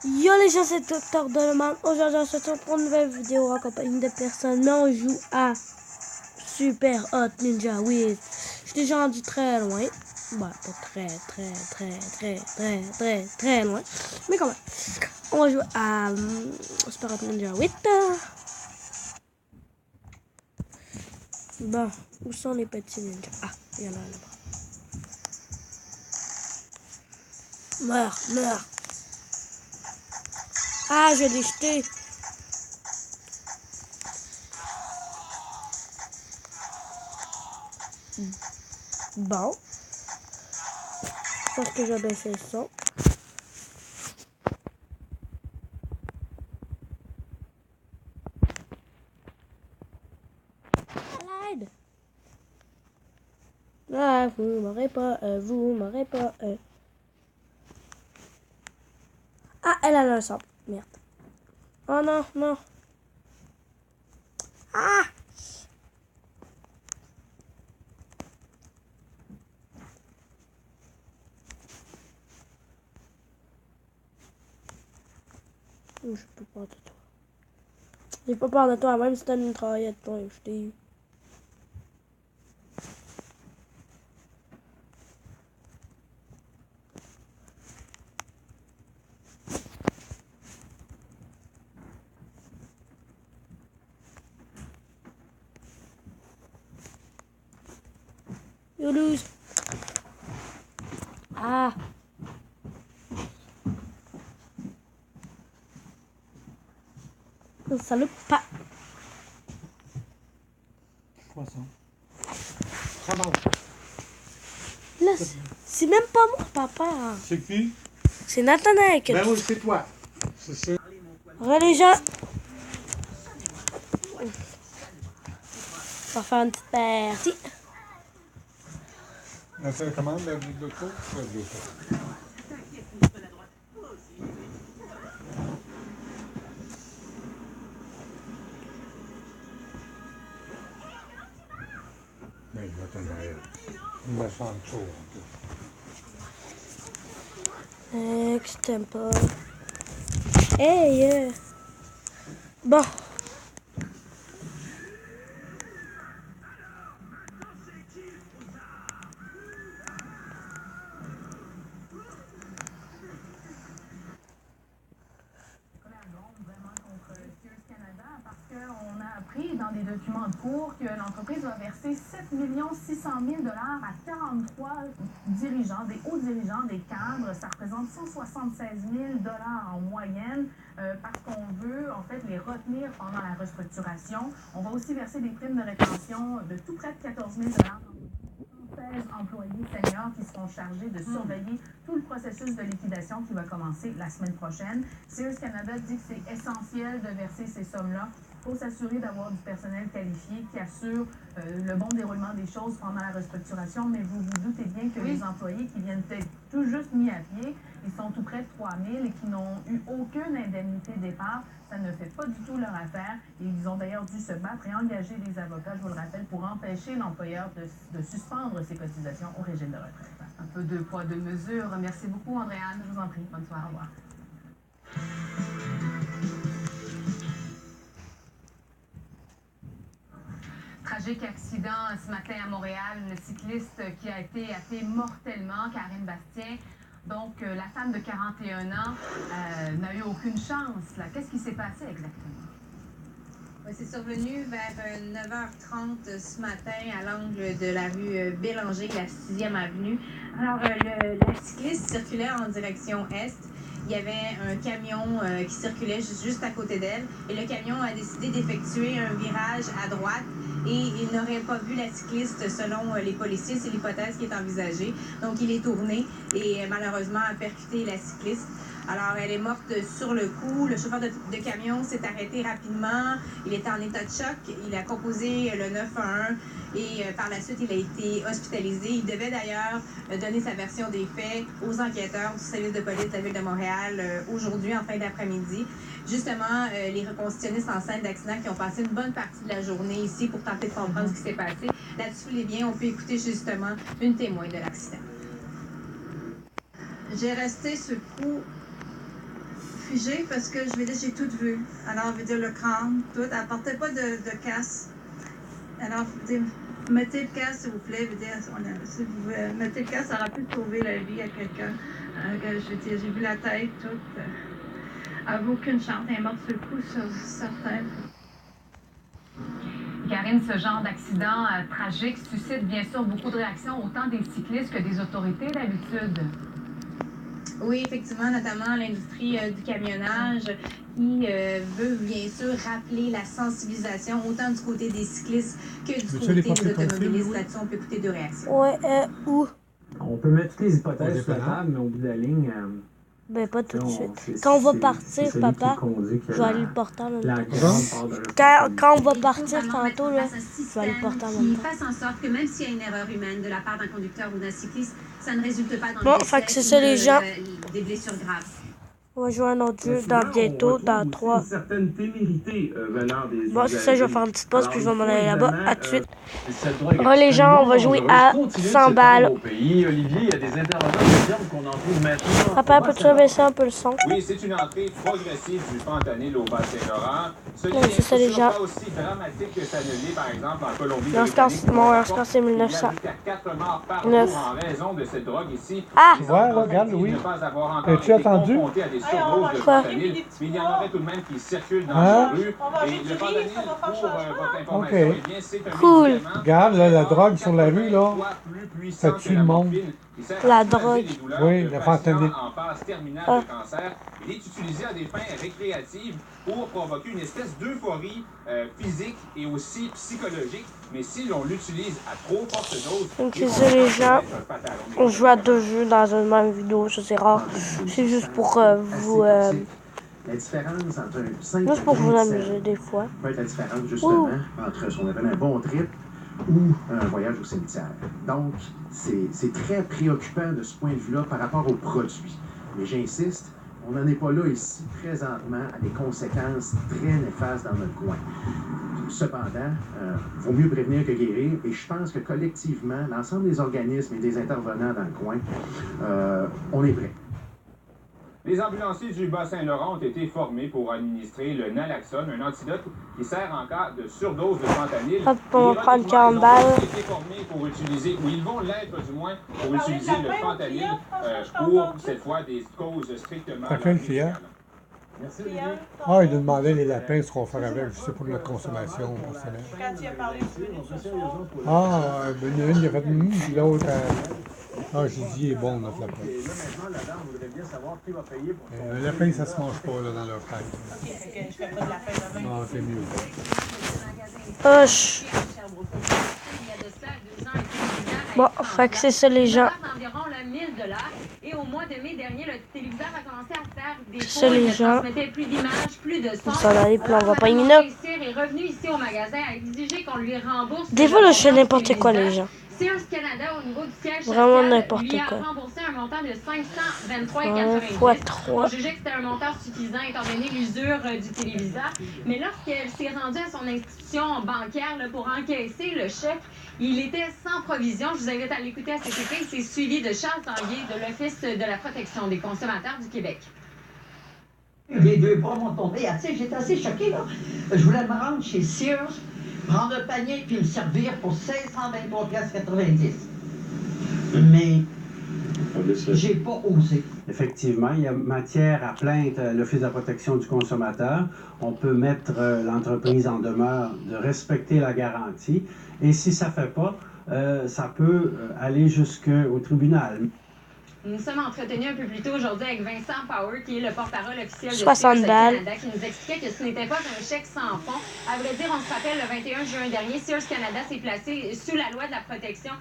Yo les gens, c'est Docteur Dolman. Aujourd'hui, on se retrouve pour une nouvelle vidéo en compagnie de personnes. Mais on joue à Super Hot Ninja Wheels. Je suis déjà rendu très loin. Bah, pas très loin. Mais quand même. On va jouer à Super Hot Ninja 8. Bon, où sont les petits ninjas? Ah, il y en a là-bas. Meurs. Ah, je l'ai jeté. Bon. Je pense que je vais baisser le son. Ah, vous m'aurez pas. Ah, elle a le sang. Merde. Oh non. Ah! Je peux pas de toi. J'ai pas peur de toi, même si t'as une mitraillette, toi, je t'ai eu. You lose. Ah! Salut, pas. Quoi ça? Ça va. Là, c'est même pas moi, papa. C'est qui? C'est Nathanaël. Ben oui, c'est toi. C'est ça. Les gens. On va faire une petite partie. La télécommande de l'auto? Ouais, de l'auto. Ben, je vais te dire. Il me semble chaud un peu. Extempo. Hey! Bon. On a appris dans des documents de cours que l'entreprise va verser 7 600 000 $ à 43 dirigeants, des hauts dirigeants, des cadres. Ça représente 176 000 $ en moyenne parce qu'on veut en fait les retenir pendant la restructuration. On va aussi verser des primes de rétention de tout près de 14 000 $. 16 employés seniors qui seront chargés de surveiller tout le processus de liquidation qui va commencer la semaine prochaine. Sears Canada dit que c'est essentiel de verser ces sommes-là pour s'assurer d'avoir du personnel qualifié qui assure le bon déroulement des choses pendant la restructuration. Mais vous vous doutez bien que les employés qui viennent peut-être tout juste mis à pied, ils sont tout près de 3 000 et qui n'ont eu aucune indemnité départ. Ça ne fait pas du tout leur affaire. Et ils ont d'ailleurs dû se battre et engager des avocats, je vous le rappelle, pour empêcher l'employeur de suspendre ses cotisations au régime de retraite. Un peu deux poids, deux mesures. Merci beaucoup, Andréane. Je vous en prie. Bonne soirée. Au revoir. Tragique accident ce matin à Montréal. Une cycliste qui a été happée mortellement, Karine Bastien. Donc, la femme de 41 ans n'a eu aucune chance. Qu'est-ce qui s'est passé exactement? C'est survenu vers 9h30 ce matin à l'angle de la rue Bélanger, la 6e avenue. Alors, la cycliste circulait en direction est. Il y avait un camion qui circulait juste à côté d'elle. Et le camion a décidé d'effectuer un virage à droite. Et il n'aurait pas vu la cycliste selon les policiers. C'est l'hypothèse qui est envisagée. Donc, il est tourné et malheureusement a percuté la cycliste. Alors, elle est morte sur le coup. Le chauffeur de camion s'est arrêté rapidement. Il était en état de choc. Il a composé le 911 et par la suite, il a été hospitalisé. Il devait d'ailleurs donner sa version des faits aux enquêteurs du service de police de la Ville de Montréal aujourd'hui, en fin d'après-midi. Justement, les reconstitutionnistes en scène d'accident qui ont passé une bonne partie de la journée ici pour tenter de comprendre ce qui s'est passé. Là-dessus, les biens, on peut écouter justement une témoin de l'accident. J'ai resté ce coup figée parce que je veux dire, j'ai tout vu. Alors, je veux dire, le crâne, tout. Elle portait pas de casse. Alors, je veux dire, mettez le casque, s'il vous plaît. Je veux dire, si vous mettez le casque, ça aurait pu sauver la vie à quelqu'un. Je veux dire, j'ai vu la tête, toute. Elle n'avait aucune chance. Elle est morte sur le coup, certaine. Karine, ce genre d'accident tragique suscite bien sûr beaucoup de réactions, autant des cyclistes que des autorités d'habitude. Oui, effectivement, notamment l'industrie du camionnage qui veut bien sûr rappeler la sensibilisation autant du côté des cyclistes que du côté des automobilistes. Là-dessus, on peut écouter deux réactions. Ouais, où? On peut mettre toutes les hypothèses sur la table, mais au bout de la ligne... Ben, pas tout de suite. Quand on va partir, papa, je vais aller le porter en même temps. Quand on va partir tantôt, là, je vais aller le porter en même qui temps. fasse en sorte que même s'il y a une erreur humaine de la part d'un conducteur ou d'un cycliste, ça ne résulte pas dans Bon, le fait que c'est ça, les gens. des blessures graves. On va jouer à un autre jeu dans bientôt, dans 3. Bon, c'est ça, je vais faire une petite pause, puis je vais m'en aller là-bas. À tout de suite. Bon, les gens, on va jouer à 100 balles. Papa, peux-tu baisser un peu le son? Oui, c'est une entrée progressive du fentanyl au Bas-Saint-Laurent. Ce qui c'est ça, les gens. pas aussi dramatique que ça ne l'est, par exemple, en Colombie. Mon score, c'est 1900. Jusqu'à 4 morts par jour en raison de cette drogue ici. Ah! Ouais, regarde, Louis. As-tu attendu? Quoi? Mais il y en aurait tout de même qui circulent dans la rue. Et le fentanyl, pour votre information, eh bien, c'est un médicament. Regarde, là, la drogue sur la rue, là, ça tue le monde. La drogue. Oui, le fentanyl. En phase terminale de cancer. Il est utilisé à des fins récréatives pour provoquer une espèce d'euphorie physique et aussi psychologique. Mais si l'on l'utilise à trop forte dose, Donc, c'est ça, les gens. On joue à 2 jeux dans une même vidéo, ça c'est rare. C'est juste pour vous. La différence entre un simple Juste pour vous amuser des fois. peut être la différence justement entre ce qu'on appelle un bon trip ou un voyage au cimetière. Donc, c'est très préoccupant de ce point de vue-là par rapport aux produits. Mais j'insiste, on n'en est pas là ici présentement à des conséquences très néfastes dans notre coin. Cependant, vaut mieux prévenir que guérir, et je pense que collectivement, l'ensemble des organismes et des intervenants dans le coin, on est prêts. Les ambulanciers du Bas-Saint-Laurent ont été formés pour administrer le naloxone, un antidote qui sert en cas de surdose de fentanyl. Hop, on va prendre 40 balles. Ils ont été formés pour utiliser, ou ils vont l'être du moins, pour utiliser le fentanyl pour, cette fois, des causes strictement... Ça fait le client. Merci, Olivier. Ah, il nous demandait les lapins, ce qu'on fait avec, je sais, pour notre consommation personnelle. Quand tu as parlé de ce soir, Ah, ben, une, il a fait puis l'autre... Ah, j'ai dit, il est bon, notre lapin. Le lapin, ça se mange pas, là, dans leur tête. ok, fait que je fais pas de la fin demain. Ah, c'est mieux. Hush. Bon, fait que c'est ça, les gens. D'environ 1 000 $. Et au mois de mai dernier, le téléviseur a commencé à faire des C'est les gens. transmettait plus d'images, plus de On sons. s'en allait, puis on va pas Madame une heure. Morin-Cyr est revenu ici au magasin à exiger qu'on lui rembourse. Des fois, là, je fais n'importe quoi, les gens. Sears Canada, au niveau du siège Vraiment social, n'importe lui a quoi. remboursé un montant de 523,90 fois $. 3. On jugeait que c'était un montant suffisant étant donné l'usure du téléviseur. Mais lorsqu'elle s'est rendue à son institution bancaire là, pour encaisser le chèque, il était sans provision. Je vous invite à l'écouter à cet effet. Il s'est suivi de Charles Tanguay de l'Office de la protection des consommateurs du Québec. Les 2 bras m'ont tombé. J'étais assez choquée, là. Je voulais me rendre chez Sears, prendre le panier puis me servir pour 1623,90 $. Mais j'ai pas osé. Effectivement, il y a matière à plainte à l'Office de la protection du consommateur. On peut mettre l'entreprise en demeure de respecter la garantie. Et si ça ne fait pas, ça peut aller jusqu'au tribunal. Nous sommes entretenus un peu plus tôt aujourd'hui avec Vincent Power, qui est le porte-parole officiel de 60 Sears balles. Canada, qui nous expliquait que ce n'était pas un chèque sans fond. À vrai dire, on se rappelle, le 21 juin dernier, Sears Canada s'est placé sous la loi de la protection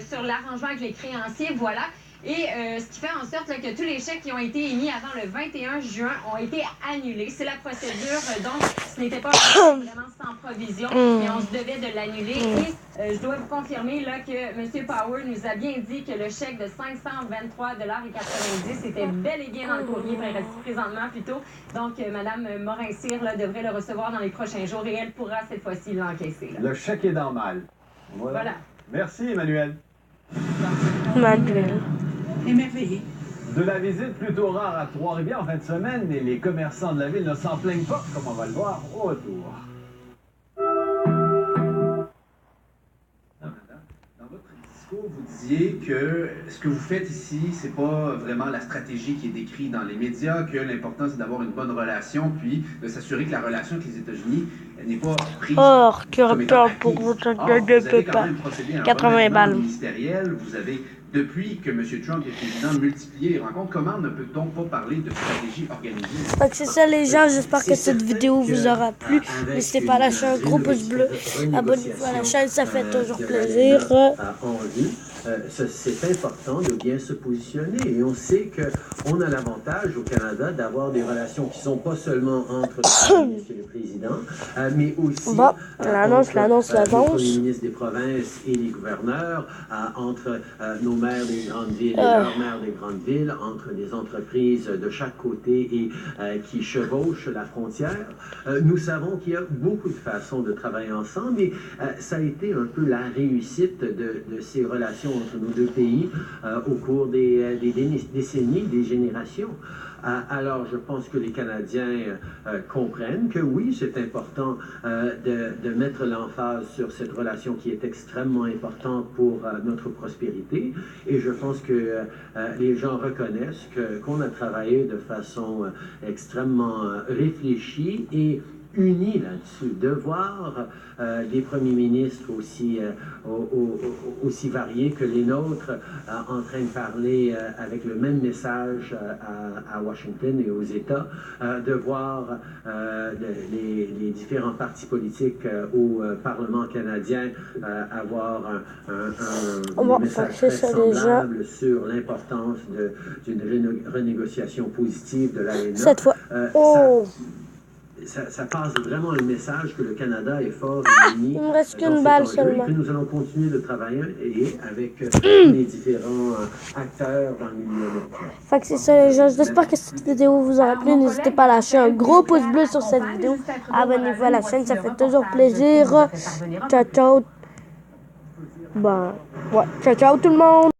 sur l'arrangement avec les créanciers, voilà. Et ce qui fait en sorte là, que tous les chèques qui ont été émis avant le 21 juin ont été annulés. C'est la procédure, donc ce n'était pas vraiment sans provision, mais on se devait de l'annuler. Et je dois vous confirmer là, que M. Power nous a bien dit que le chèque de 523,90 $, était bel et bien dans le courrier présentement plutôt. Donc, Mme Morin-Cyr devrait le recevoir dans les prochains jours et elle pourra cette fois-ci l'encaisser. Le chèque est normal. Voilà. Merci, Emmanuel. Manuel. Émerveillé. De la visite plutôt rare à Trois-Rivières en fin de semaine, et les commerçants de la ville ne s'en plaignent pas, comme on va le voir au retour. Dans votre discours, vous disiez que ce que vous faites ici, c'est pas vraiment la stratégie qui est décrite dans les médias, que l'important c'est d'avoir une bonne relation, puis de s'assurer que la relation avec les États-Unis n'est pas prise comme étant acquise. Or, vous avez quand même procédé à un 80 balles ministériel, vous avez, depuis que M. Trump est président, multiplié les rencontres. Comment ne peut-on pas parler de stratégie organisée? Donc c'est ça les gens, j'espère que cette vidéo vous aura plu. N'hésitez pas à lâcher un gros pouce bleu, abonnez-vous à la chaîne, ça fait toujours plaisir. C'est important de bien se positionner et on sait qu'on a l'avantage au Canada d'avoir des relations qui ne sont pas seulement entre le Premier ministre et le président, mais aussi entre le Premier ministre des provinces et les gouverneurs, entre nos maires des grandes villes et leurs maires des grandes villes, entre les entreprises de chaque côté et qui chevauchent la frontière. Nous savons qu'il y a beaucoup de façons de travailler ensemble et ça a été un peu la réussite de ces relations entre nos deux pays au cours des décennies, des générations. Alors, je pense que les Canadiens comprennent que oui, c'est important de mettre l'emphase sur cette relation qui est extrêmement importante pour notre prospérité. Et je pense que les gens reconnaissent qu'on a travaillé de façon extrêmement réfléchie et unis là-dessus, de voir des premiers ministres aussi variés que les nôtres en train de parler avec le même message à Washington et aux États, de voir les différents partis politiques au Parlement canadien avoir un message très semblable sur l'importance d'une renégociation positive de l'AENA. Cette fois, ça passe vraiment le message que le Canada est fort et uni. Il me reste qu'une balle seulement. Que nous allons continuer de travailler avec les différents acteurs dans le milieu américain. Fait que c'est ça les gens, j'espère que cette vidéo vous aura plu. N'hésitez pas à lâcher un gros pouce bleu sur cette vidéo. Abonnez-vous à la chaîne, ça fait toujours plaisir. Ciao, ciao. Bon, ouais, ciao, ciao tout le monde.